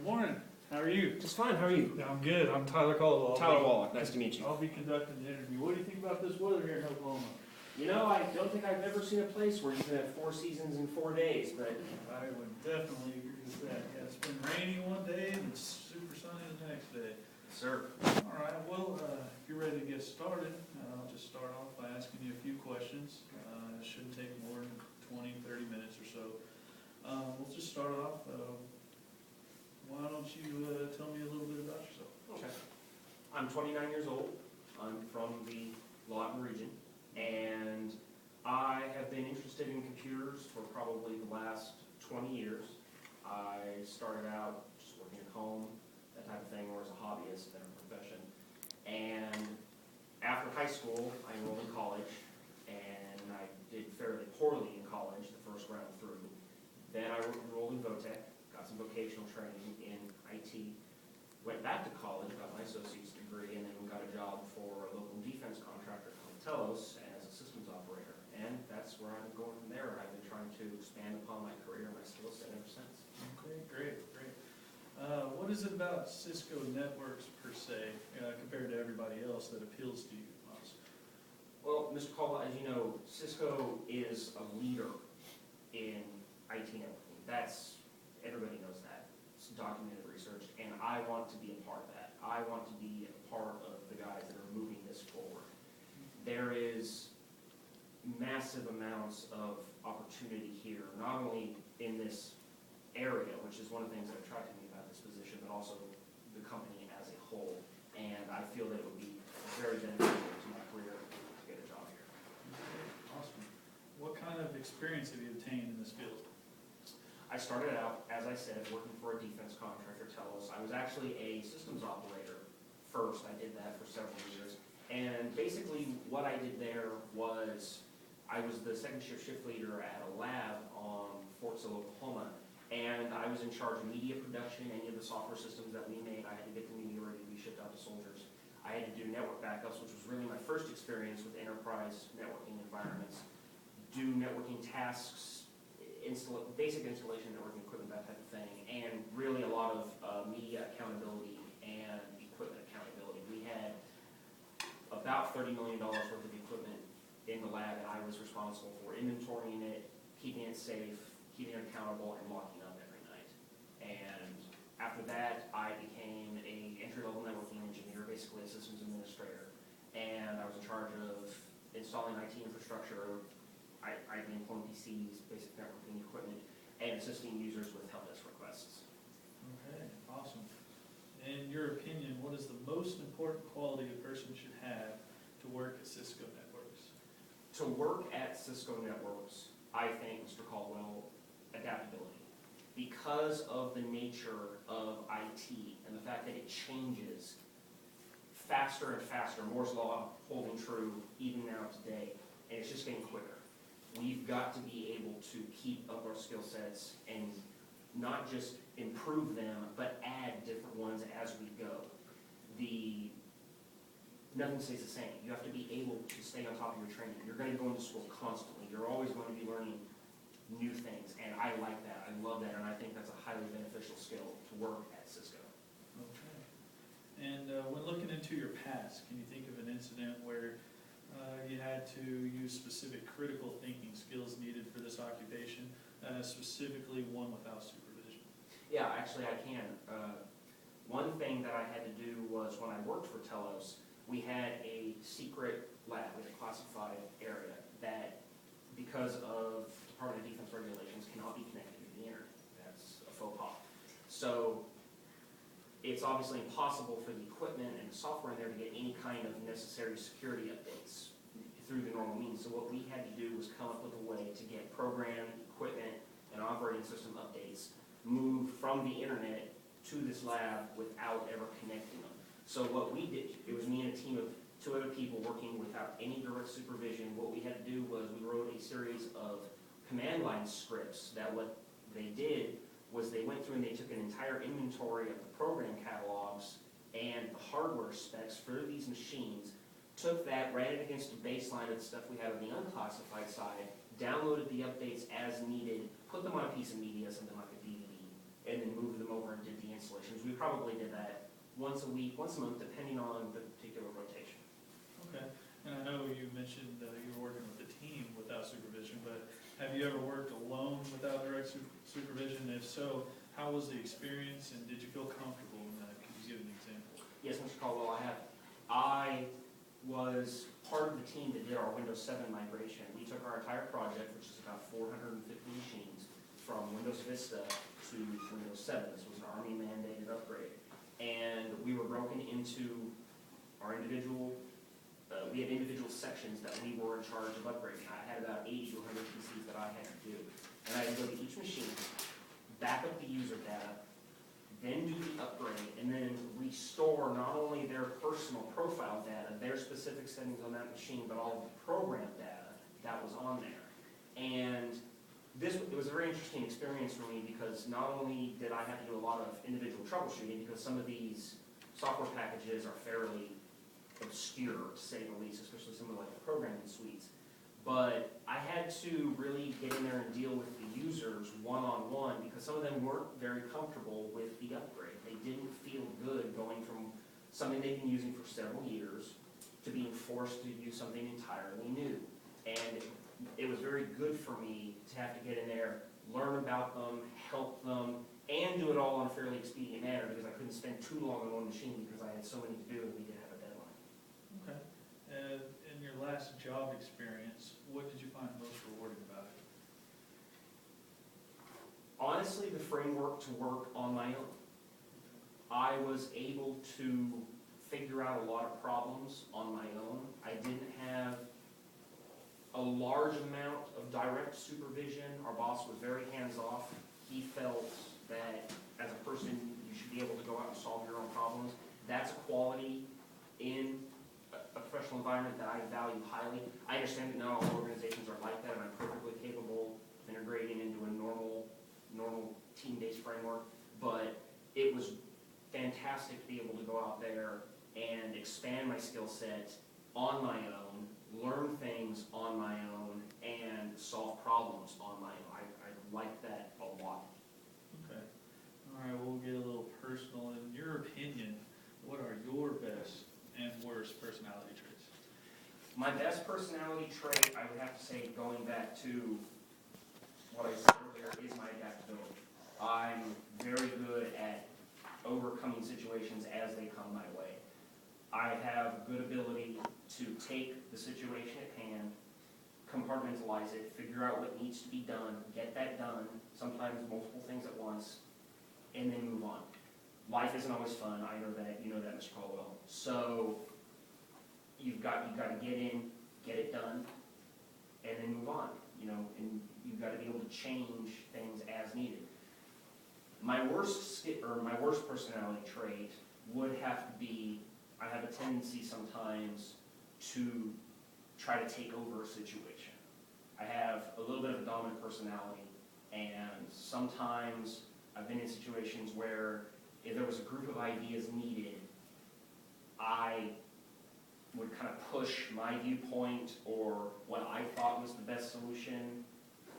Good morning. How are you? Just fine, how are you? I'm good. I'm Tyler Caldwell. Tyler Wallock, nice to meet you. I'll be conducting the interview. What do you think about this weather here in Oklahoma? You know, I don't think I've ever seen a place where you can have 4 seasons in 4 days, but I would definitely agree with that. Yeah, it's been rainy one day and it's super sunny the next day. sir, All right, well, if you're ready to get started, I'll just start off by asking you a few questions. It shouldn't take more than 20, 30 minutes or so. We'll just start off. Why don't you tell me a little bit about yourself? okay. I'm 29 years old. I'm from the Lawton region, and I have been interested in computers for probably the last 20 years. I started out just working at home, that type of thing, or as a hobbyist than a profession. And after high school, I enrolled in college, and I did fairly poorly in college the first round through. Then I enrolled in VOTEC, got some vocational training in IT, went back to college, got my associate's degree, and then got a job for a local defense contractor called Telos as a systems operator. And that's where I'm going from there. I've been trying to expand upon my career and my skill set ever since. Okay, great. What is it about Cisco networks per se, compared to everybody else, that appeals to you most? Well, Mr. Caldwell, as you know, Cisco is a leader in IT networking. Everybody knows that. It's documented research, and I want to be a part of that. I want to be a part of the guys that are moving this forward. There is massive amounts of opportunity here, not only in this area, which is one of the things that attracted me about this position, but also the company as a whole. And I feel that it would be very beneficial to my career to get a job here. Okay, awesome. What kind of experience have you obtained in this field? I started out, as I said, working for a defense contractor, Telos. I was actually a systems operator first. I did that for several years. And basically what I did there was I was the second shift leader at a lab on Fort Sill, Oklahoma. And I was in charge of media production, any of the software systems that we made. I had to get the media ready to be shipped out to soldiers. I had to do network backups, which was really my first experience with enterprise networking environments. Do networking tasks, basic installation networking equipment, that type of thing, and really a lot of media accountability and equipment accountability. We had about $30 million worth of equipment in the lab, and I was responsible for inventorying it, keeping it safe, keeping it accountable, and locking up every night. And after that, I became an entry-level networking engineer, basically a systems administrator, and I was in charge of installing IT infrastructure, IBM clone PCs, basic networking equipment, and assisting users with help desk requests. Okay, awesome. In your opinion, what is the most important quality a person should have to work at Cisco Networks? To work at Cisco Networks, I think, Mr. Caldwell, adaptability. Because of the nature of IT and the fact that it changes faster and faster, Moore's Law holding true even now today, and it's just getting quicker. We've got to be able to keep up our skill sets and not just improve them, but add different ones as we go. Nothing stays the same. You have to be able to stay on top of your training. You're going to go into school constantly. You're always going to be learning new things, and I like that. I love that, and I think that's a highly beneficial skill to work at Cisco. Okay. And when looking into your past, can you think of an incident where you had to use specific critical thinking skills needed for this occupation, specifically one without supervision? Yeah, actually I can. One thing that I had to do was when I worked for Telos, we had a secret lab, we had a classified area that, because of Department of Defense regulations, cannot be connected to the internet. That's a faux pas. So it's obviously impossible for the equipment and the software in there to get any kind of necessary security updates through the normal means. So what we had to do was come up with a way to get program, equipment, and operating system updates moved from the internet to this lab without ever connecting them. So what we did, it was me and a team of 2 other people working without any direct supervision. What we had to do was we wrote a series of command line scripts that what they did was they went through and they took an entire inventory of the program catalogs and the hardware specs for these machines, took that, ran it against a baseline of the stuff we had on the unclassified side, downloaded the updates as needed, put them on a piece of media, something like a DVD, and then moved them over did the installations. We probably did that once a week, once a month, depending on the particular rotation. Okay, and I know you mentioned you were working with a team without supervision, but have you ever worked alone without direct supervision? If so, how was the experience, and did you feel comfortable in that? Could you give an example? Yes, Mr. Caldwell, I have. I was part of the team that did our Windows 7 migration. We took our entire project, which is about 450 machines, from Windows Vista to Windows 7. This was an Army mandated upgrade. And we were broken into our individual, we had individual sections that we were in charge of upgrading. I had about 80 to 100 PCs that I had to do. And I had to go to each machine, back up the user data, then do the upgrade, and then restore not only their personal profile data, their specific settings on that machine, but all of the program data that was on there. And it was a very interesting experience for me because not only did I have to do a lot of individual troubleshooting, because some of these software packages are fairly obscure, to say the least, especially some of like the programming suites, but I had to really get in there and deal with the users one-on-one because some of them weren't very comfortable with the upgrade. They didn't feel good going from something they've been using for several years to being forced to use something entirely new. And it was very good for me to have to get in there, learn about them, help them, and do it all in a fairly expedient manner because I couldn't spend too long on one machine because I had so many to do and we did have a deadline. Okay. In your last job experience, what did you find most rewarding about it? Honestly, the framework to work on my own. I was able to figure out a lot of problems on my own. I didn't have a large amount of direct supervision. Our boss was very hands-off. He felt that as a person, you should be able to go out and solve your own problems. That's a quality in a professional environment that I value highly. I understand that not all organizations are like that, and I'm perfectly capable of integrating into a normal team-based framework, but it was fantastic to be able to go out there and expand my skill set on my own, learn things on my own, and solve problems on my own. I like that a lot. Okay. All right, we'll get a little personal. In your opinion, what are your best and worst personality traits? My best personality trait, I would have to say, going back to what I said earlier, is my adaptability. I'm very good at overcoming situations as they come my way. I have good ability to take the situation at hand, compartmentalize it, figure out what needs to be done, get that done, sometimes multiple things at once, and then move on. Life isn't always fun, I know that, you know that, Mr. Caldwell. So you've got to get in, get it done, and then move on, and you've got to be able to change things as needed. My worst personality trait would have to be, I have a tendency sometimes to try to take over a situation. I have a little bit of a dominant personality, and sometimes I've been in situations where if there was a group of ideas needed, I would kind of push my viewpoint or what I thought was the best solution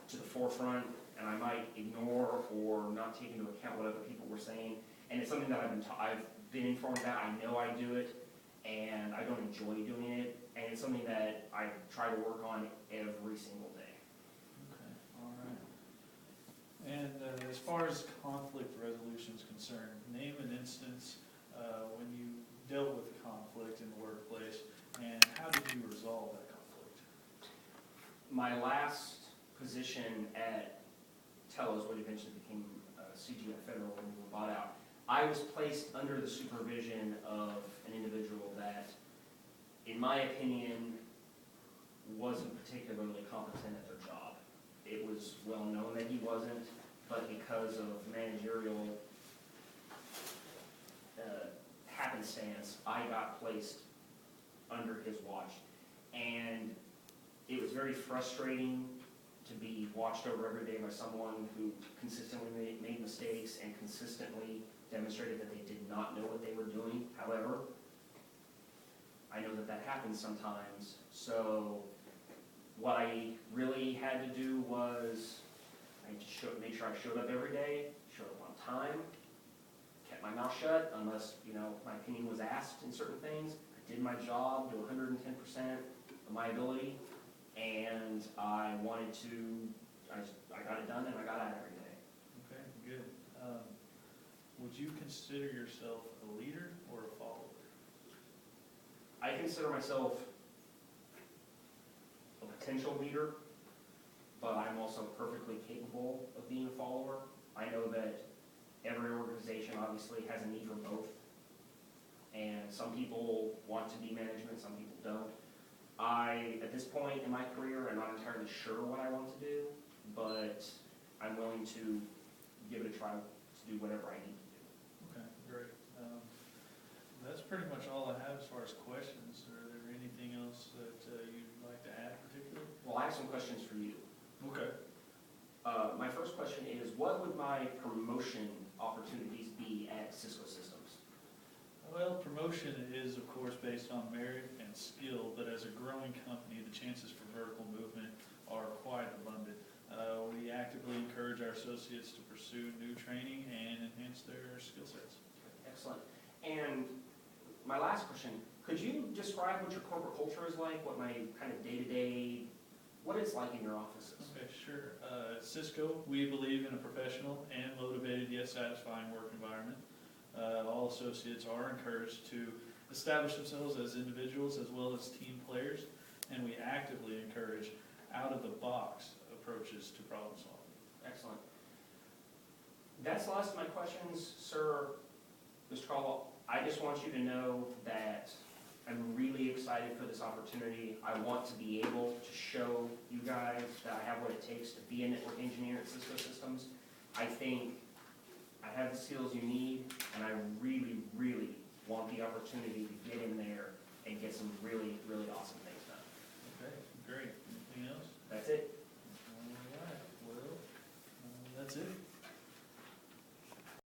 to the forefront, and I might ignore or not take into account what other people were saying. And it's something that I've been informed about. I know I do it, and I don't enjoy doing it, and it's something that I try to work on every single day. Okay, all right. And as far as conflict resolution is concerned, name an instance when you dealt with conflict in the workplace, and how did you resolve that conflict? My last position at Telos, what eventually became CGF Federal when we were bought out, I was placed under the supervision of an individual that, in my opinion, wasn't particularly competent at their job. It was well known that he wasn't, but because of managerial happenstance, I got placed under his watch. And it was very frustrating to be watched over every day by someone who consistently made mistakes and consistently demonstrated that they did not know what they were doing. However, I know that that happens sometimes. So what I really had to do was I had to make sure I showed up every day, showed up on time, mouth shut unless, my opinion was asked in certain things. I did my job to 110% of my ability, and I wanted to, I got it done and I got out every day. Okay, good. Would you consider yourself a leader or a follower? I consider myself a potential leader, but I'm also perfectly capable of being a follower. I know that every organization obviously has a need for both, and some people want to be management, some people don't. At this point in my career, I'm not entirely sure what I want to do, but I'm willing to give it a try to do whatever I need to do. Okay, great. That's pretty much all I have as far as questions. Are there anything else that you'd like to add particularly? Well, I have some questions for you. Okay. My first question is, what would my promotion opportunities be at Cisco Systems? Well, promotion is, of course, based on merit and skill, but as a growing company, the chances for vertical movement are quite abundant. We actively encourage our associates to pursue new training and enhance their skill sets. Excellent. And my last question, could you describe what your corporate culture is like, what my kind of day-to-day, what it's like in your offices? Okay, sure. At Cisco, we believe in a professional and motivated yet satisfying work environment. All associates are encouraged to establish themselves as individuals as well as team players, and we actively encourage out-of-the-box approaches to problem solving. Excellent. That's the last of my questions, sir. Mr. Caldwell, I just want you to know that I'm really excited for this opportunity. I want to be able to show you guys that I have what it takes to be a network engineer at Cisco Systems. I think I have the skills you need, and I really, really want the opportunity to get in there and get some really, really awesome things done. Okay, great. Anything else? That's it. All right, well, that's it.